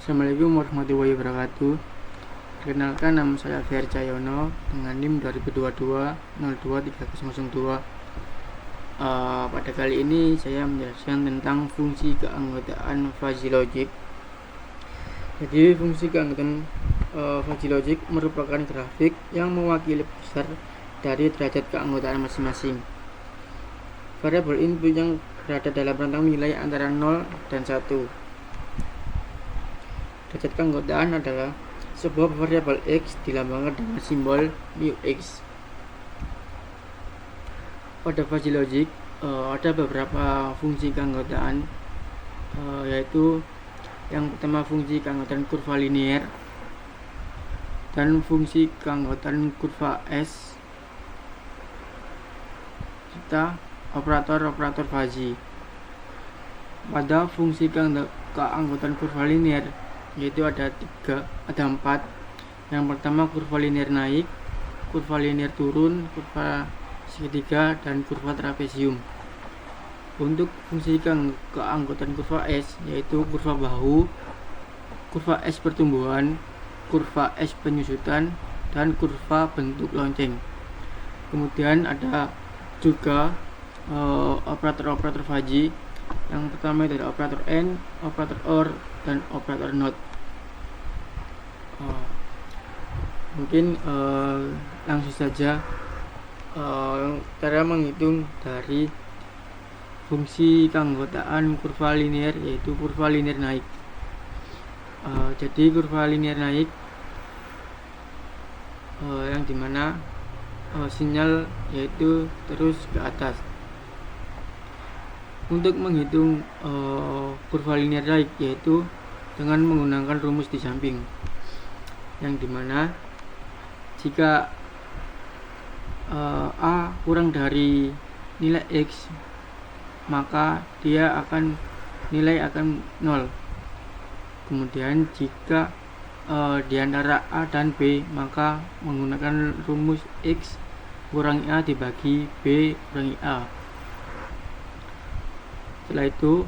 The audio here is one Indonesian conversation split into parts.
Assalamualaikum warahmatullahi wabarakatuh. Perkenalkan, nama saya Fer Cahyono dengan NIM 2022-023002. Pada kali ini saya menjelaskan tentang fungsi keanggotaan fuzzy logic. Jadi fungsi keanggotaan fuzzy logic merupakan grafik yang mewakili besar dari derajat keanggotaan masing-masing. Variabel input yang berada dalam rentang nilai antara 0 dan 1. Derajat keanggotaan adalah sebuah variabel X dilambangkan dengan simbol μx. Pada fuzzy logic ada beberapa fungsi keanggotaan, yaitu yang pertama fungsi keanggotaan kurva linier dan fungsi keanggotaan kurva S serta operator-operator fuzzy. Pada fungsi keanggotaan kurva linier yaitu ada 4. Yang pertama kurva linier naik, kurva linier turun, kurva segitiga, dan kurva trapesium. Untuk fungsi keanggotaan kurva S yaitu kurva bahu, kurva S pertumbuhan, kurva S penyusutan, dan kurva bentuk lonceng. Kemudian ada juga operator-operator fuzzy. Yang pertama itu ada operator AND, operator OR, dan operator NOT. Mungkin langsung saja cara menghitung dari fungsi keanggotaan kurva linier, yaitu kurva linier naik. Jadi kurva linier naik yang dimana sinyal yaitu terus ke atas. Untuk menghitung kurva linier naik yaitu dengan menggunakan rumus di samping, yang dimana jika A kurang dari nilai X, maka nilai akan 0. Kemudian jika di antara A dan B, maka menggunakan rumus X kurangi A dibagi B kurangi A. Setelah itu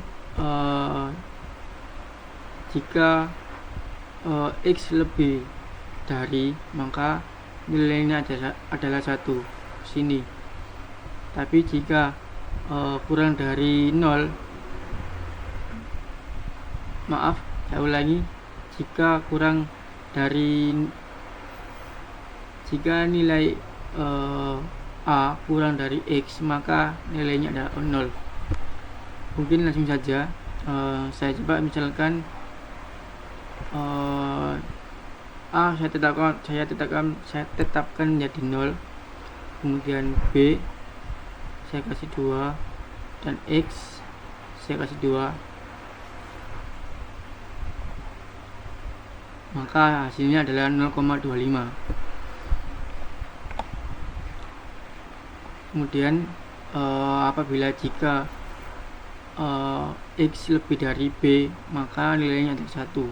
jika X lebih dari, maka nilainya adalah 1 sini. Tapi jika kurang dari 0, maaf saya ulangi, jika nilai A kurang dari X, maka nilainya adalah 0. Mungkin langsung saja saya coba, misalkan A saya tetapkan menjadi 0, kemudian B saya kasih 2, dan X saya kasih 2, maka hasilnya adalah 0,25. Kemudian apabila jika X lebih dari B, maka nilainya adalah 1.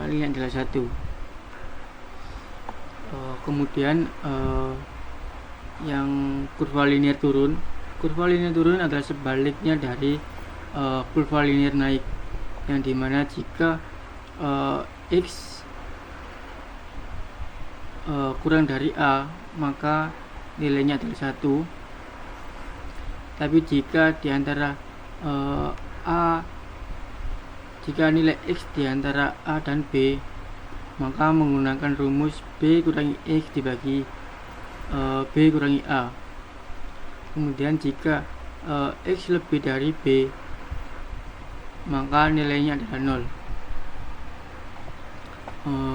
Nilainya adalah 1. Kemudian yang kurva linier turun adalah sebaliknya dari kurva linier naik, yang dimana jika X kurang dari A, maka nilainya adalah 1. Tapi jika di antara jika nilai X di antara A dan B, maka menggunakan rumus B kurangi X dibagi B kurangi A. Kemudian jika X lebih dari B, maka nilainya adalah 0.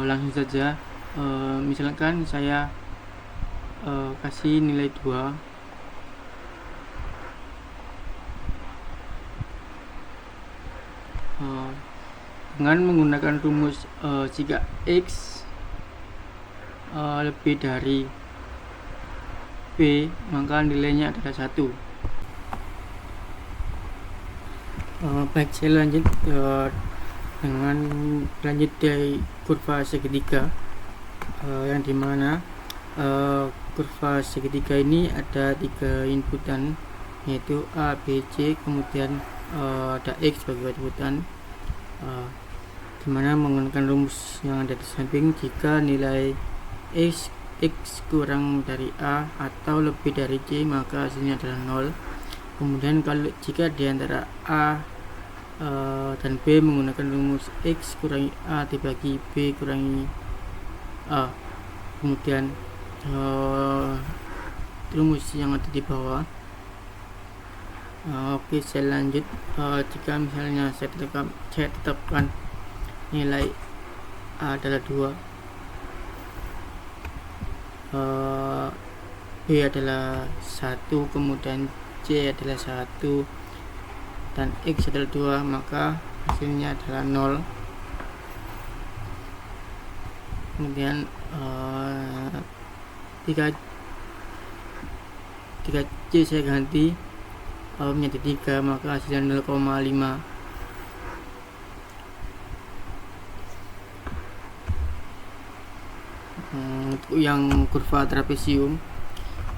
Langsung saja, misalkan saya kasih nilai 2. Dengan menggunakan rumus jika X lebih dari B, maka nilainya adalah 1. Baik, saya lanjut dengan lanjut dari kurva segitiga, yang dimana kurva segitiga ini ada 3 inputan, yaitu A, B, C, kemudian ada X sebagai inputan, dimana menggunakan rumus yang ada di samping. Jika nilai X kurang dari A atau lebih dari C, maka hasilnya adalah 0. Kemudian kalau jika di antara A dan B menggunakan rumus X kurangi A dibagi B kurangi A, kemudian rumus yang ada di bawah. Oke, saya lanjut. Jika misalnya saya tetapkan nilai A adalah 2, B adalah 1, kemudian C adalah 1, dan X adalah 2, maka hasilnya adalah 0. Kemudian 3 C saya ganti menjadi 3, maka hasilnya 0,5. Untuk yang kurva trapesium,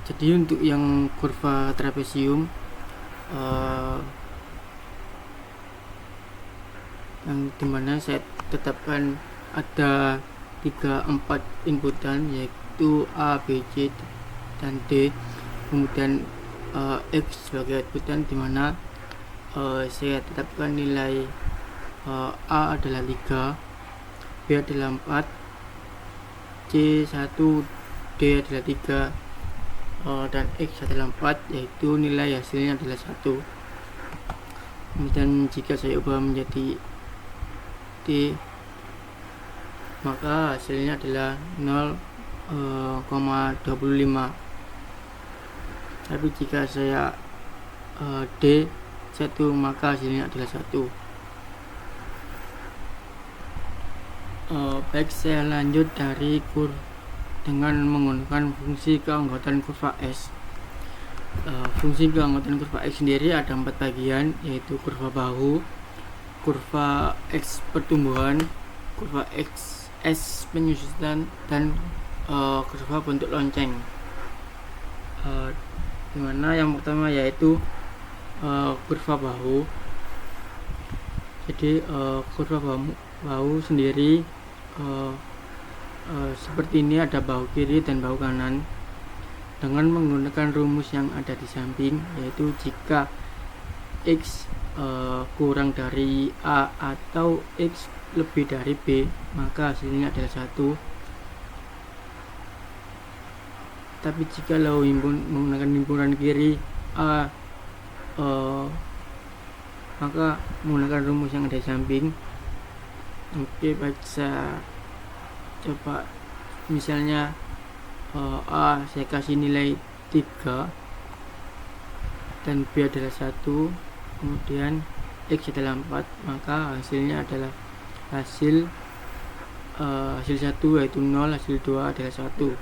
jadi untuk yang kurva trapesium yang dimana saya tetapkan ada 4 inputan, yaitu A, B, C, dan D, kemudian X sebagai inputan, dimana saya tetapkan nilai A adalah 3, B adalah 4, C 1, D adalah 3, dan X adalah 4, yaitu nilai hasilnya adalah 1. Kemudian jika saya ubah menjadi D, maka hasilnya adalah 0,25. Tapi jika saya D 1, maka hasilnya adalah 1. Baik, saya lanjut dari dengan menggunakan fungsi keanggotaan kurva S. Fungsi keanggotaan kurva X sendiri ada 4 bagian, yaitu kurva bahu, kurva X pertumbuhan, kurva X S penyusutan, dan kurva bentuk lonceng. Dimana yang pertama yaitu kurva bahu. Jadi kurva bahu sendiri seperti ini, ada bahu kiri dan bahu kanan. Dengan menggunakan rumus yang ada di samping, yaitu jika X kurang dari A atau X lebih dari B, maka hasilnya adalah 1. Tapi jika menggunakan himpunan kiri A, maka menggunakan rumus yang ada di samping. Oke, baik, saya coba. Misalnya A saya kasih nilai 3 dan B adalah 1, kemudian X adalah 4, maka hasilnya adalah hasil 1 yaitu 0, hasil 2 adalah 1.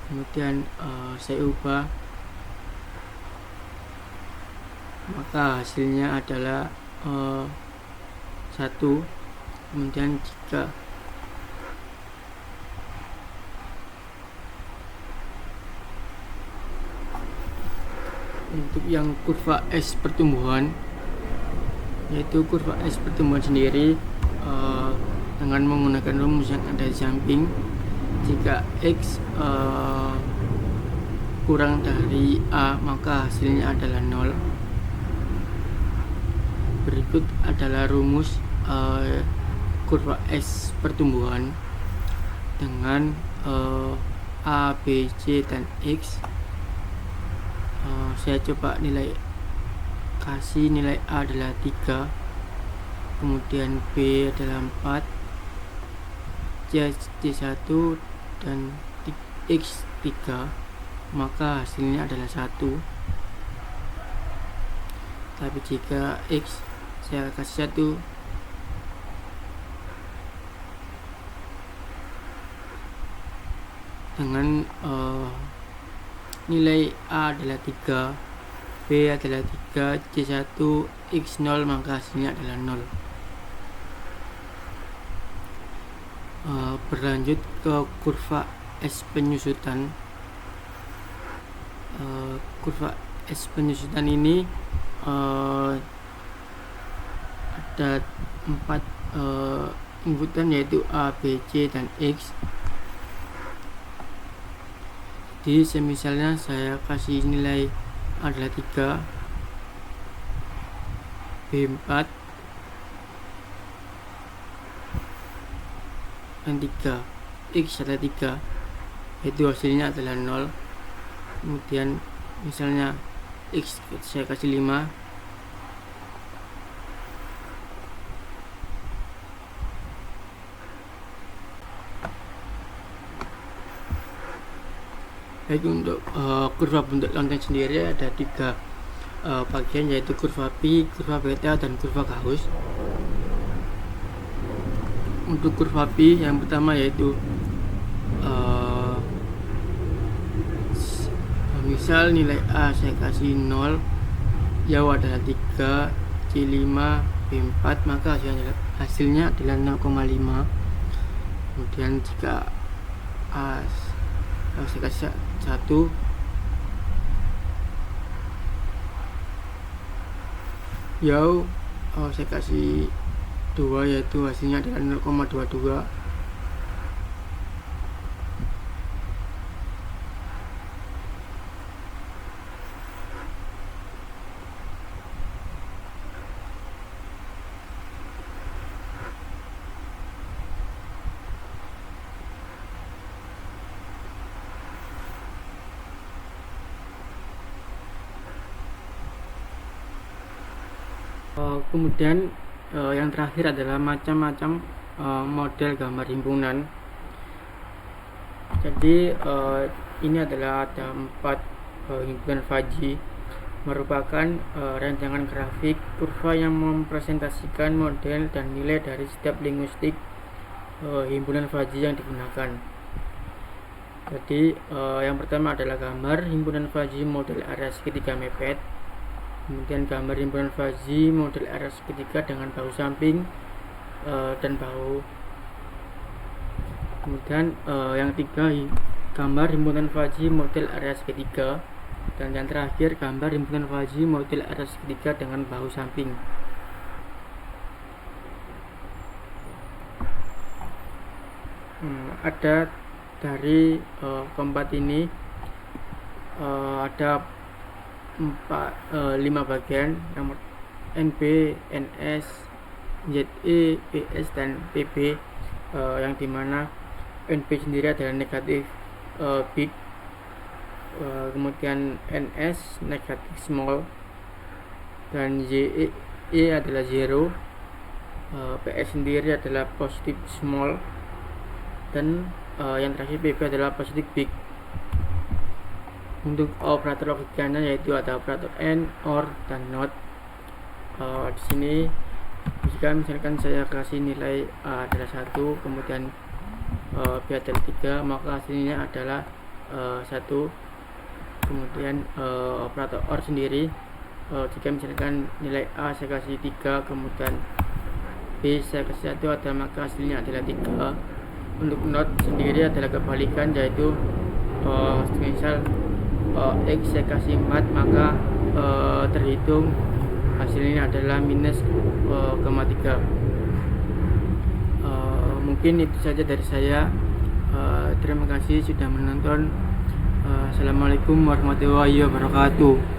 Kemudian saya ubah, maka hasilnya adalah 1. Kemudian jika untuk yang kurva S pertumbuhan, yaitu kurva S pertumbuhan sendiri dengan menggunakan rumus yang ada di samping, jika X kurang dari A, maka hasilnya adalah 0. Berikut adalah rumus kurva S pertumbuhan dengan A, B, C, dan X. Saya coba kasih nilai A adalah 3, kemudian B adalah 4, C 1, dan X 3, maka hasilnya adalah 1. Tapi jika X saya kasih 1, dengan nilai A adalah 3, B adalah 3, C 1, X 0, maka hasilnya adalah 0. Berlanjut ke kurva S penyusutan. Kurva S penyusutan ini ada 4 inputan, yaitu A, B, C, dan X. Jadi semisalnya saya kasih nilai adalah 3, B 4, dan 3, X adalah 3, yaitu hasilnya adalah 0. Kemudian misalnya X saya kasih 5, baik. Untuk kurva bentuk lonteng sendiri ada 3 bagian, yaitu kurva pi, kurva beta, dan kurva Gauss. Untuk kurva pi yang pertama yaitu misal nilai A saya kasih 0, Y adalah 3, C 5, B 4, maka hasilnya adalah 0,5. Kemudian jika A saya kasih 1, Y saya kasih 2, yaitu hasilnya adalah 0,22. Kemudian yang terakhir adalah macam-macam model gambar himpunan. Jadi ini adalah ada 4 himpunan Fuzzy, merupakan rancangan grafik kurva yang mempresentasikan model dan nilai dari setiap linguistik himpunan Fuzzy yang digunakan. Jadi yang pertama adalah gambar himpunan Fuzzy model area segitiga mepet. Kemudian gambar himpunan Fuzzy model area segitiga dengan bahu samping dan bahu. Kemudian yang ketiga gambar himpunan Fuzzy model area segitiga, dan yang terakhir gambar himpunan Fuzzy model area segitiga dengan bahu samping. Ada dari keempat ini ada 5 bagian, yang NB, NS, ZE, PS, dan PB, yang dimana NB sendiri adalah negatif big, kemudian NS negatif small, dan ZE adalah zero, PS sendiri adalah positif small, dan yang terakhir PB adalah positif big. Untuk operator logikanya yaitu ada operator AND, OR, dan NOT. Di sini jika misalkan saya kasih nilai A adalah 1, kemudian B adalah 3, maka hasilnya adalah 1. Kemudian operator OR sendiri, jika misalkan nilai A saya kasih 3, kemudian B saya kasih 1, maka hasilnya adalah 3. Untuk NOT sendiri adalah kebalikan, yaitu misal X saya kasih 4, maka terhitung hasilnya adalah minus 0,3. Mungkin itu saja dari saya. Terima kasih sudah menonton. Assalamualaikum warahmatullahi wabarakatuh.